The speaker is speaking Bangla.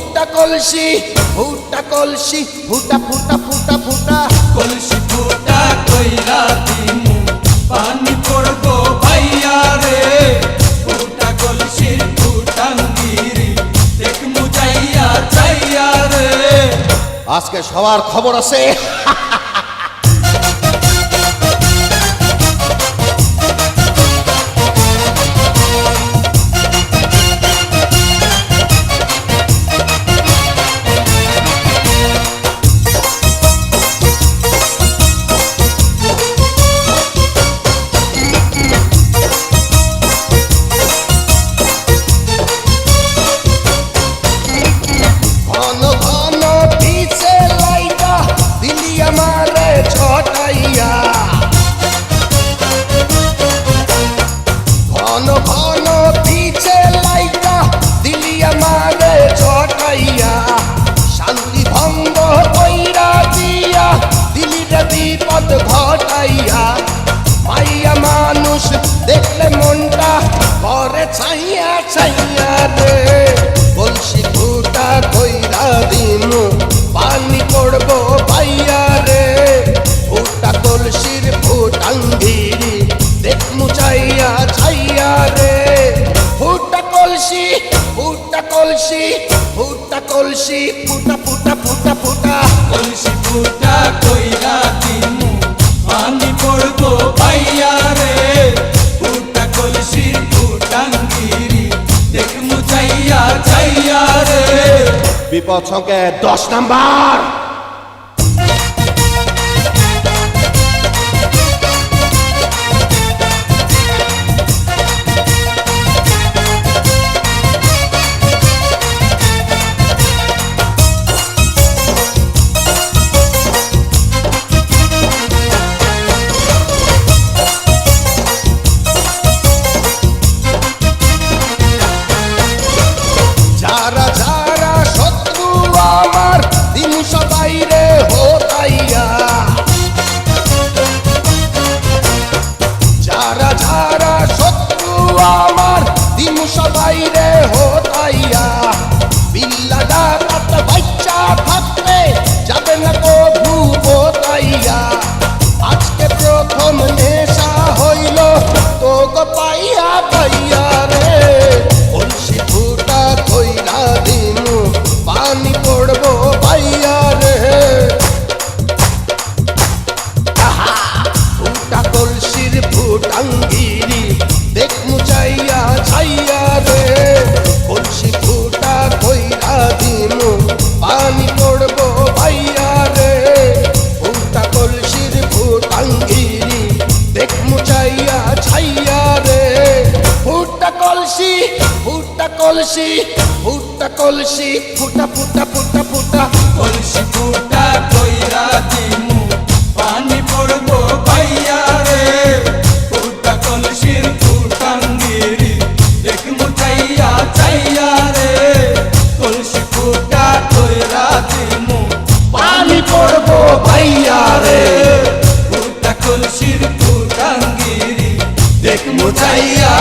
ফুটা কলসি ফুটা কলসি ফুটা ফুটা ফুটা ফুটা কলসি ফুটা কইরা দিমু পানি পড়বো ভাইয়া রে ফুটা কলসির ফুটাঙ্গিরি দেখমু যাইয়া যাইয়া রে আজকে সবার খবর আছে বিপদ ঘটাইয়া মাইয়া মানুষ দেখলে মনটা করে ছাইয়া ছাইয়া রে কলসি ফুটা কইরা দিমু পানি পড়বো ভাইয়া রে ফুটা কলসির ফুটাঙ্গিরি দেখমু চাইয়া ছাইয়া রে ফুটা কলসি ফুটা কলসি ফুটা কলসি ফুটা ফুটা ফুটা ফুটা কলসি ফুটা কইরা দিমু পানি পড়বো ভাইয়া রে ফুটা কলসির ফুটাঙ্গিরি দেখমু যাইয়া যাইয়া রে বিপদ সংকেত 10 নাম্বার যারা যারা শত্রু আমার দিন সবাই রে হোতাইয়া যারা যারা শত্রু আমার দিন সবাই রে হোতাইয়া বিল্লা ডাকাত বাচ্চা থাকলে যাবে না কভু বোতাইয়া আজকে প্রথম নেশা হইল তো গো পাইয়া পাইয়া রে কলসি ফুটা কইরা দিমু পানি পড়বো ভাইয়া রে ফুটা কলসির ফুটাঙ্গিরি দেখমু চাইয়া ছাইয়া রে কলসি ফুটা কইরা দিমু পানি পড়বো ভাইয়া রে ফুটা কলসির ফুটাঙ্গিরি দেখমু চাইয়া ছাইয়া রে ফুটা কলসি ফুটা কলসি ফুটা কলসি ফুটা ফুটা ফুটা ফুটা কলসি ফুটা কইরা দিমু পানি পড়বো ভাইয়া রে ফুটা কলসির ফুটাঙ্গিরি দেখমু চাইয়া চাইয়া রে কলসি ফুটা কইরা দিমু পানি পড়বো ভাইয়া রে ফুটা কলসির ফুটাঙ্গিরি দেখমু চাইয়া